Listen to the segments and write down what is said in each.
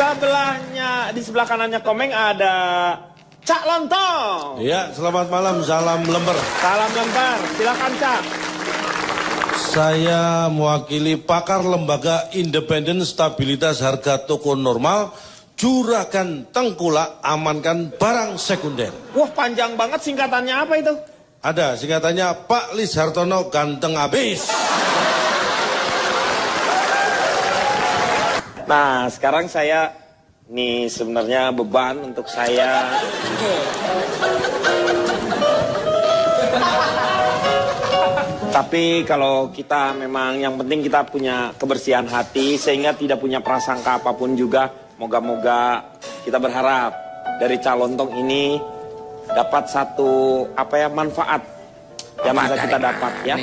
Sebelahnya, di sebelah kanannya Komeng ada Cak Lontong. Iya, selamat malam, salam lembar. Salam lembar, silakan Cak. Saya mewakili pakar lembaga independen stabilitas harga toko normal, juragan tengkulak, amankan barang sekunder. Wah, panjang banget, singkatannya apa itu? Ada, singkatannya Pak Lis Hartono ganteng abis. Nah, sekarang saya, nih sebenarnya beban untuk saya. Tapi kalau kita memang yang penting kita punya kebersihan hati sehingga tidak punya prasangka apapun juga. Moga-moga kita berharap dari Calontong ini dapat satu manfaat yang bisa kita dapat ya.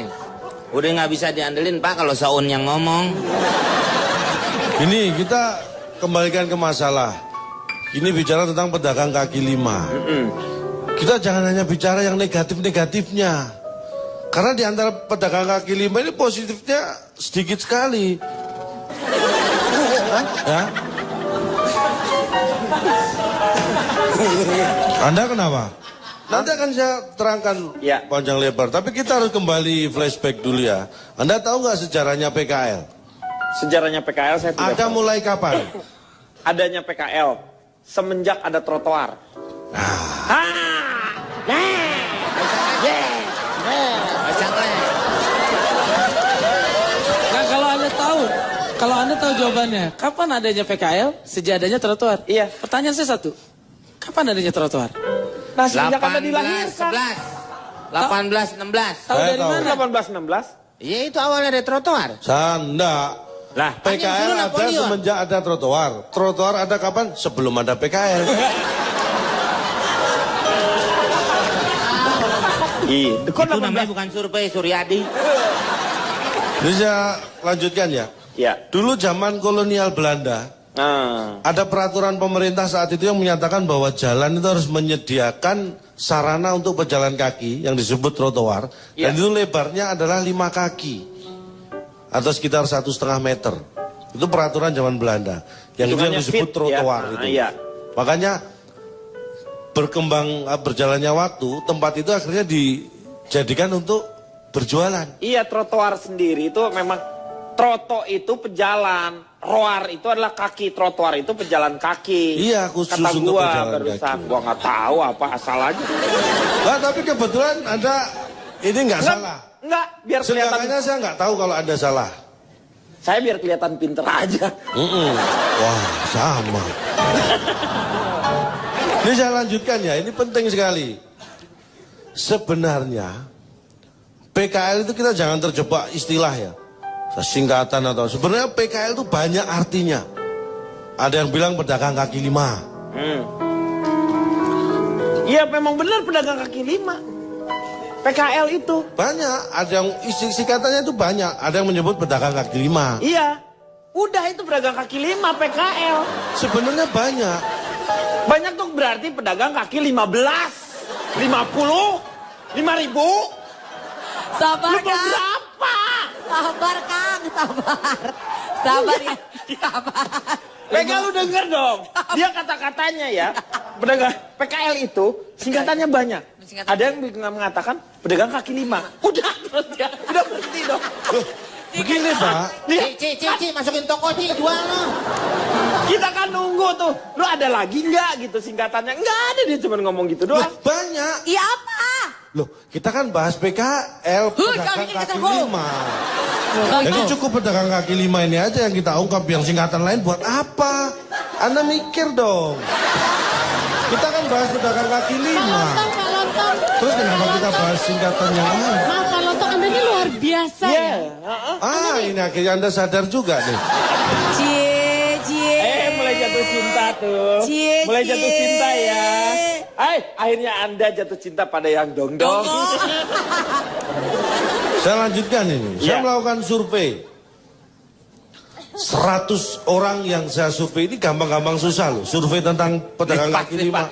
Udah nggak bisa diandelin Pak kalau Saun yang ngomong. Ini kita kembalikan ke masalah. Ini bicara tentang pedagang kaki lima. Kita jangan hanya bicara yang negatif-negatifnya. Karena di antara pedagang kaki lima ini positifnya sedikit sekali. Ya? Anda kenapa? Nanti akan saya terangkan panjang lebar. Tapi kita harus kembali flashback dulu ya. Anda tahu nggak sejarahnya PKL? Sejarahnya PKL saya tidak Ada tahu. mulai kapan? Adanya PKL semenjak ada trotoar. Nah, kalau Anda tahu jawabannya, kapan adanya PKL, sejak adanya trotoar? Iya. Pertanyaan saya satu, kapan adanya trotoar? Nah, sejak Anda dilahirkan. 18, 16. Tahu dari tahu. mana? 18, 16. Iya itu awalnya dari trotoar. Sanda. Lah, PKL ada Napoleon. semenjak ada trotoar. Trotoar ada kapan? Sebelum ada PKL. Iya, Itu namanya bukan survei, Suryadi. Bisa lanjutkan ya? Ya. Dulu zaman kolonial Belanda, Nah, ada peraturan pemerintah saat itu yang menyatakan bahwa jalan itu harus menyediakan sarana untuk pejalan kaki yang disebut trotoar. Dan itu lebarnya adalah 5 kaki. Atau sekitar 1,5 meter. Itu peraturan zaman Belanda. Yang itu yang disebut fit, trotoar ya. itu. Iya. Makanya berjalannya waktu, tempat itu akhirnya dijadikan untuk berjualan. Iya, trotoar sendiri itu memang troto itu pejalan, roar itu adalah kaki, trotoar itu pejalan kaki. Iya, khusus kata untuk gua pejalan barusan, kaki. gua nggak tahu apa asal aja. Nah, tapi kebetulan Anda ini nggak salah. Enggak, biar kelihatan. Seenggaknya saya nggak tahu kalau Anda salah. Saya biar kelihatan pinter aja. Wah, sama. Ini saya lanjutkan ya, ini penting sekali. Sebenarnya PKL itu kita jangan terjebak istilah ya, singkatan atau sebenarnya PKL itu banyak artinya. Ada yang bilang pedagang kaki lima. Iya, memang benar pedagang kaki lima. PKL itu. Banyak, ada yang singkatannya itu banyak. Ada yang menyebut pedagang kaki lima. Iya. Udah itu pedagang kaki lima PKL. Sebenarnya banyak. Banyak tuh berarti pedagang kaki 15, 50, 5.000. Sabar, Lu mau Kang. berapa? Sabar, Kang. Sabar. Sabar ya. Sabar. PKL lu denger dong. Dia kata-katanya ya. Pedagang PKL itu singkatannya banyak. Ada yang mengatakan pedagang kaki lima. Udah terus ya. Udah berhenti dong. Begini Pak. Ci, masukin toko, Ci, jual lo. Kita kan nunggu tuh. Lu ada lagi nggak gitu singkatannya? Nggak ada, dia cuma ngomong gitu doang. Banyak. Iya apa? Loh, kita kan bahas PKL, pedagang kaki lima. Jadi cukup pedagang kaki lima ini aja yang kita ungkap, yang singkatan lain buat apa? Anda mikir dong. Kita kan bahas pedagang kaki lima. Pak Lontong. Terus kenapa kita bahas singkatan yang lain? Maaf Pak Lontong, Anda ini luar biasa ya. Ini akhirnya Anda sadar juga nih. Cie. Mulai jatuh cinta tuh. Cie, Mulai jatuh cie. cinta ya. Akhirnya Anda jatuh cinta pada yang dong-dong. Saya lanjutkan ini. Saya melakukan survei. 100 orang yang saya survei ini gampang-gampang susah loh. Survei tentang pedagang kaki lima.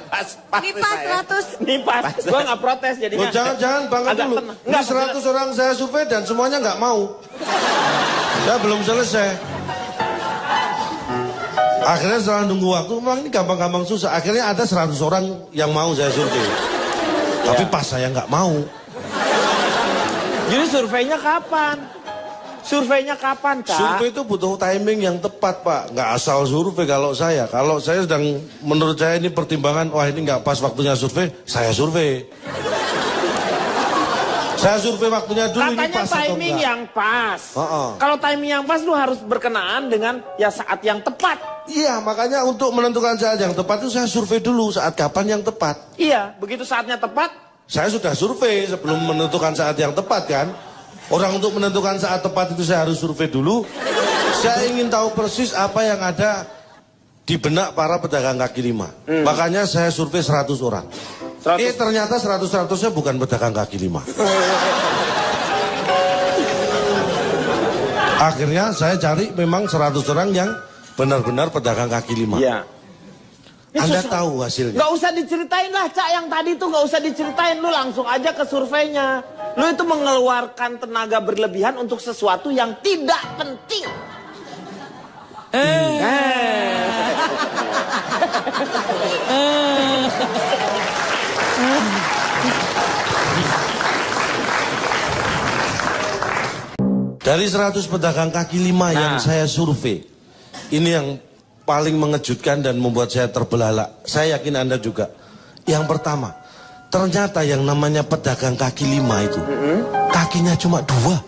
Ini pas 100. Ini pas. Gua nggak protes jadinya. Jangan banget Agak dulu. tenang. Ini 100 orang saya survei dan semuanya nggak mau. Saya belum selesai. Akhirnya setelah nunggu waktu, memang ini gampang-gampang susah. Akhirnya ada 100 orang yang mau saya survei. Tapi pas saya nggak mau. Jadi surveinya kapan? Surveinya kapan, Kak? Survei itu butuh timing yang tepat, Pak. Nggak asal survei kalau saya. Kalau saya sedang, menurut saya ini pertimbangan, wah ini nggak pas waktunya survei, saya survei. Saya survei waktunya dulu, Katanya ini pas atau timing enggak. yang pas. Kalau timing yang pas lu harus berkenaan dengan ya saat yang tepat. Iya, makanya untuk menentukan saat yang tepat itu saya survei dulu saat kapan yang tepat. Iya, begitu saatnya tepat. Saya sudah survei sebelum menentukan saat yang tepat kan. Orang untuk menentukan saat tepat itu saya harus survei dulu. Saya ingin tahu persis apa yang ada di benak para pedagang kaki lima. Makanya saya survei 100 orang. 100. Ternyata 100-100-nya bukan pedagang kaki lima. Akhirnya saya cari memang 100 orang yang benar-benar pedagang kaki lima. Iya. Anda tahu hasilnya? Gak usah diceritain lah, Cak, yang tadi tuh gak usah diceritain. Lu langsung aja ke surveinya. Lu itu mengeluarkan tenaga berlebihan untuk sesuatu yang tidak penting. Dari 100 pedagang kaki lima yang saya survei, ini yang paling mengejutkan dan membuat saya terbelalak. Saya yakin Anda juga. Yang pertama, ternyata yang namanya pedagang kaki lima itu, kakinya cuma 2.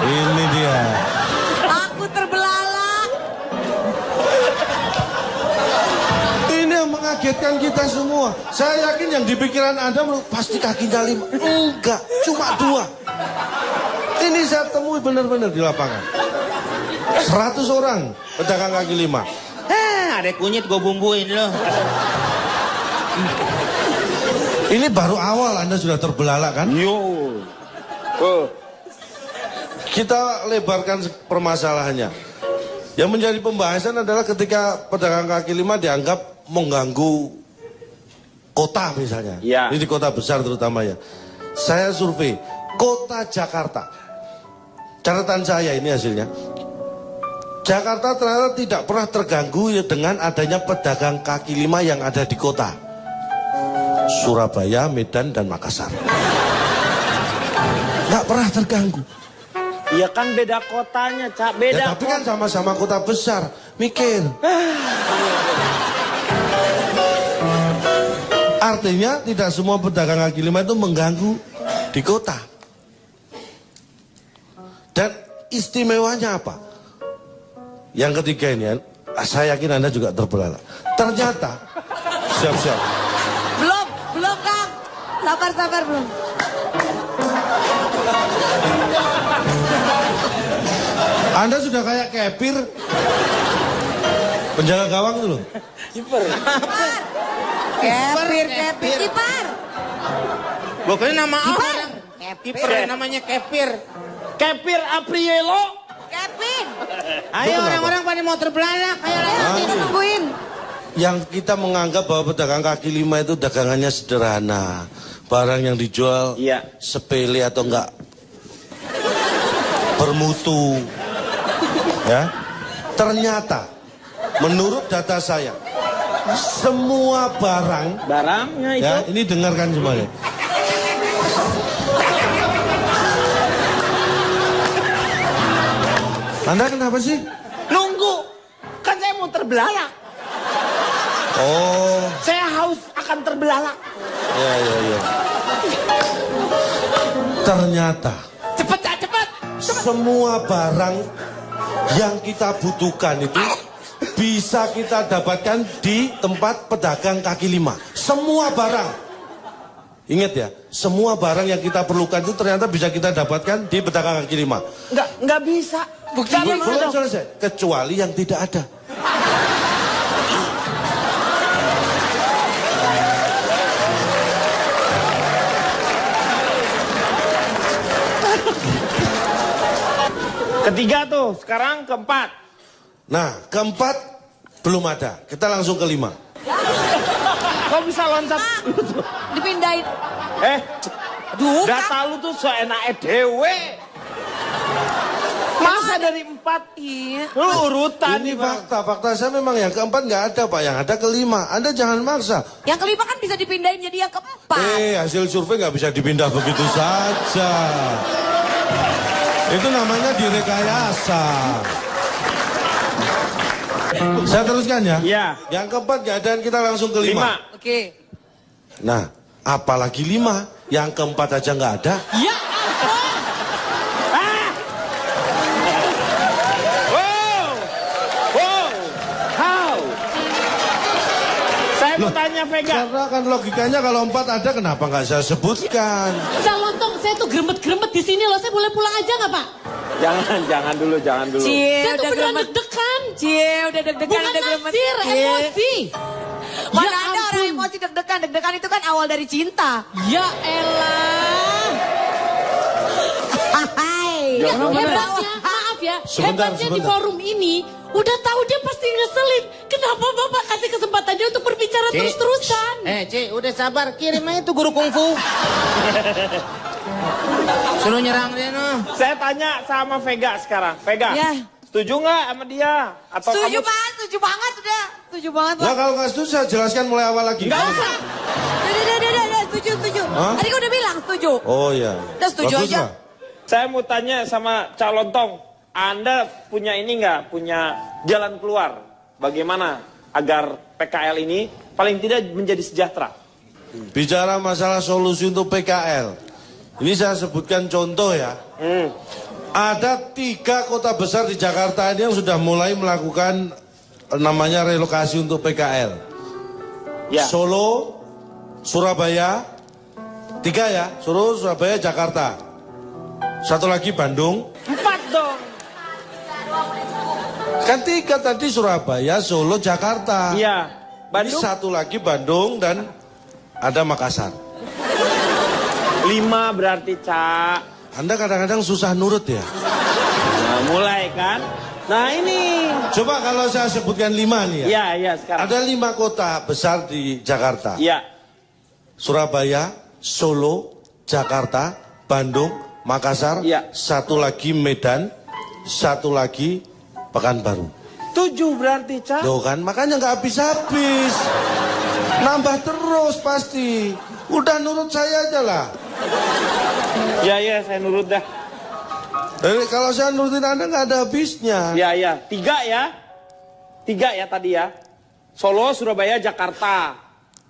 Ini dia. Aku terbelalak. Ini yang mengagetkan kita semua. Saya yakin yang di pikiran Anda pasti kakinya 5. Enggak, cuma 2. Ini saya temui benar-benar di lapangan. 100 orang pedagang kaki lima. Ada kunyit gue bumbuin loh. Ini baru awal Anda sudah terbelalak kan? Yo. Kita lebarkan permasalahannya. Yang menjadi pembahasan adalah ketika pedagang kaki lima dianggap mengganggu kota misalnya. Ya. Ini di kota besar terutama ya. Saya survei kota Jakarta. Catatan saya ini hasilnya. Jakarta ternyata tidak pernah terganggu dengan adanya pedagang kaki lima yang ada di kota. Surabaya, Medan, dan Makassar. Nggak pernah terganggu. Iya kan beda kotanya, Cak. Beda Ya, tapi kan sama-sama kota besar. Mikir. Artinya tidak semua pedagang kaki lima itu mengganggu di kota. Dan istimewanya apa? Yang ketiga ini, saya yakin Anda juga terbelalak. Ternyata, siap-siap. Belum Kang. Sabar belum. Anda sudah kayak kepir. Penjaga gawang itu loh. Kepir. Kipar. Pokoknya nama Kipar. orang. Kiper namanya Kepir. Kepir Aprielo. Kevin. Ayo orang-orang pada mau terbelalak. Ayo Kita nungguin. Yang kita menganggap bahwa pedagang kaki lima itu dagangannya sederhana. Barang yang dijual sepele atau enggak bermutu. Ya. Ternyata menurut data saya semua Barangnya itu. ya, ini dengarkan semuanya. Anda kenapa sih? Nunggu. Kan saya mau terbelalak. Oh, Saya haus akan terbelalak. ya. Ternyata Cepet, Cak, cepet. semua barang yang kita butuhkan itu bisa kita dapatkan di tempat pedagang kaki lima. Semua barang. Ingat ya, semua barang yang kita perlukan itu ternyata bisa kita dapatkan di pedagang kaki lima. Nggak bisa. Buktinya Belum selesai, kecuali yang tidak ada. Ketiga tuh, sekarang keempat. Nah, keempat belum ada. Kita langsung kelima. Kok bisa loncat? Dipindahin. Aduh, Data lu tuh seenaknya dewe. Masa dari 4? Iya. Lu urutan Ini nih, Bang. fakta saya memang yang keempat nggak ada Pak, yang ada kelima. Anda jangan maksa. Yang kelima kan bisa dipindahin jadi yang keempat. Hasil survei nggak bisa dipindah begitu saja. Itu namanya direkayasa. Saya teruskan ya. Iya. Yang keempat nggak ada, kita langsung kelima. 5. Oke. Nah, apalagi 5, yang keempat aja nggak ada. Ya ampun. How? Saya mau tanya Vega. Karena kan logikanya kalau 4 ada, kenapa nggak saya sebutkan? Calontong, saya tuh gremet-gremet di sini loh. Saya boleh pulang aja nggak Pak? Jangan dulu. Cie, Saya tuh udah beneran gremet. deg-degan. Cie, udah deg-degan, Bukan udah gremet. naksir, Cie. emosi. Mana Ya ada orang ampun. emosi deg-degan. Deg-degan itu kan awal dari cinta. Ya elah. Hai. Ya, Hebatnya, maaf ya. Sebentar, Hebatnya di sebentar. forum ini, udah tahu dia pasti ngeselin. Kenapa Bapak kasih kesempatan dia untuk berbicara Ci. terus-terusan? Ci, udah sabar. Kirim aja tuh guru kungfu. Suruh nyerang dia no. Saya tanya sama Vega sekarang. Vega, Ya. setuju nggak sama dia? Atau Setuju kamu... banget, setuju banget udah. Setuju banget. Nah, Bang. kalau nggak setuju saya jelaskan mulai awal lagi. Nggak usah. Udah, setuju. Hah? Tadi kan udah bilang setuju. Oh iya. Udah setuju Bagus, aja. Pak. Saya mau tanya sama Calontong. Anda punya ini nggak? Punya jalan keluar? Bagaimana agar PKL ini paling tidak menjadi sejahtera? Bicara masalah solusi untuk PKL. Ini saya sebutkan contoh ya. Ada 3 kota besar di Jakarta ini yang sudah mulai melakukan namanya relokasi untuk PKL. Ya. Solo, Surabaya, 3 ya. Solo, Surabaya, Jakarta. 1 lagi Bandung. 4 dong. Kan 3 tadi, Surabaya, Solo, Jakarta. Iya. Ini Bandung 1 lagi Bandung dan ada Makassar. 5 berarti, Cak. Anda kadang-kadang susah nurut ya. Nah, mulai kan? Nah ini. Coba kalau saya sebutkan 5 nih ya. Iya, sekarang. Ada 5 kota besar di Jakarta. Iya. Surabaya, Solo, Jakarta, Bandung, Makassar. Iya. 1 lagi Medan, 1 lagi Pekanbaru. 7 berarti, Cak. Loh kan, makanya nggak habis-habis. Nambah terus pasti. Udah nurut saya aja lah. Iya, saya nurut dah. Jadi kalau saya nurutin Anda nggak ada habisnya. Iya. 3 ya. 3 ya tadi ya. Solo, Surabaya, Jakarta.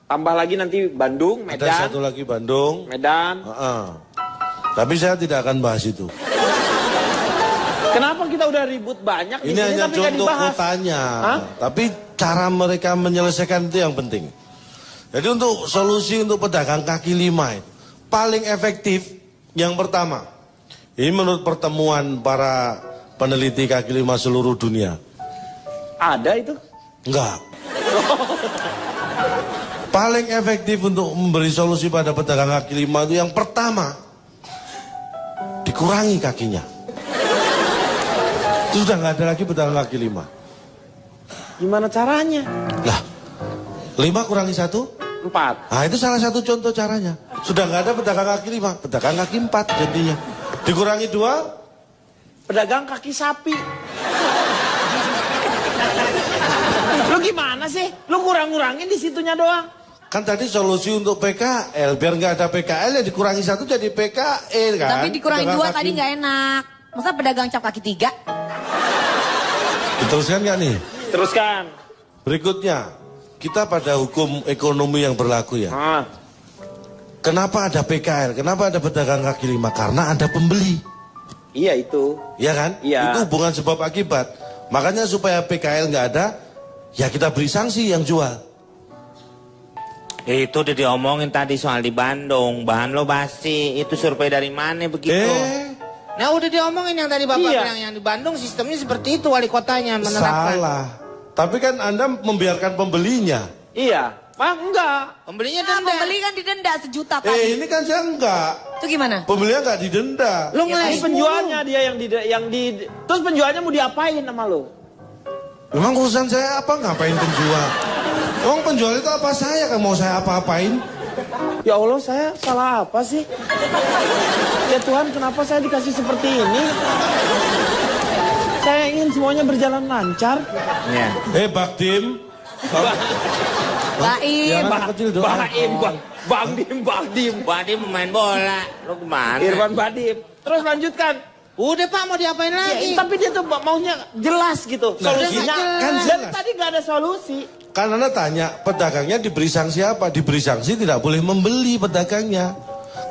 Tambah lagi nanti Bandung, Ada Medan. 1 lagi Bandung. Medan. Tapi saya tidak akan bahas itu. Kenapa kita udah ribut banyak di Ini sini hanya tapi nggak contoh dibahas? kotanya. Hah? Tapi cara mereka menyelesaikan itu yang penting. Jadi untuk solusi untuk pedagang kaki 5 itu paling efektif yang pertama. Ini menurut pertemuan para peneliti kaki 5 seluruh dunia. Ada itu? Enggak. Paling efektif untuk memberi solusi pada pedagang kaki 5 itu yang pertama, dikurangi kakinya. Itu sudah nggak ada lagi pedagang kaki 5. Gimana caranya? Lah, 5 kurangi 1? 4. Nah itu salah satu contoh caranya. Sudah nggak ada pedagang kaki 5, pedagang kaki 4 jadinya. Dikurangi 2, Pedagang kaki sapi. Lu gimana sih? Lu kurang-kurangin di situnya doang. kan tadi solusi untuk PKL. Biar nggak ada PKL ya dikurangi 1 jadi PKL kan. Tapi dikurangi Pedagang 2 tadi kaki- nggak enak. Masa pedagang cap kaki 3? Diteruskan nggak nih? Teruskan. Berikutnya, kita pada hukum ekonomi yang berlaku ya. Ah, Kenapa ada PKL? Kenapa ada pedagang kaki 5? Karena ada pembeli. iya itu. Ya kan? Iya. Itu hubungan sebab akibat. Makanya supaya PKL nggak ada, ya kita beri sanksi yang jual. Itu udah diomongin tadi soal di Bandung. Bahan lo basi. Itu survei dari mana begitu? Nah udah diomongin yang tadi Bapak Iya. bilang. Yang di Bandung sistemnya seperti itu. Wali kotanya menerapkan. Salah. Tapi kan Anda membiarkan pembelinya. Iya. Ah, enggak. Pembelinya Nah, denda. pembeli kan didenda sejuta tadi. Ini kan saya enggak. Itu gimana? Pembelinya enggak didenda. Lu Ini ngeles penjualnya dia yang di terus penjualnya mau diapain sama lu? Memang urusan saya apa ngapain penjual? Emang penjual itu apa saya kan mau saya apa-apain? Ya Allah, saya salah apa sih? Ya Tuhan, kenapa saya dikasih seperti ini? Saya ingin semuanya berjalan lancar. Ya. Bakdim. Baim. Yang anak kecil doang. Badim. Badim pemain bola. Lu kemana? Irfan Badim. Terus lanjutkan. Udah Pak, mau diapain Ya, lagi? tapi dia tuh maunya jelas gitu. Nah, Solusinya kan dan jelas. tadi nggak ada solusi. Kan Anda tanya, pedagangnya diberi sanksi apa? Diberi sanksi tidak boleh membeli pedagangnya.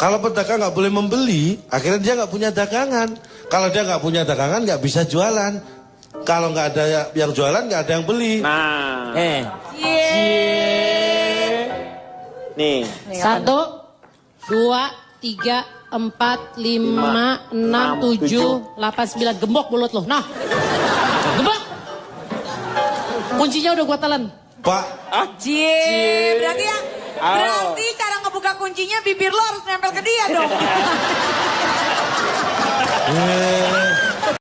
Kalau pedagang nggak boleh membeli, akhirnya dia nggak punya dagangan. Kalau dia nggak punya dagangan, nggak bisa jualan. Kalau nggak ada yang jualan, nggak ada yang beli. Nah, nih. 1, 2, 3, 4, 5, 6, 7, 8, 9. Gembok mulut lo. Nah. Gembok. Kuncinya udah gua telan. Pak, Cie, berarti cara ngebuka kuncinya bibir lo harus nempel ke dia dong.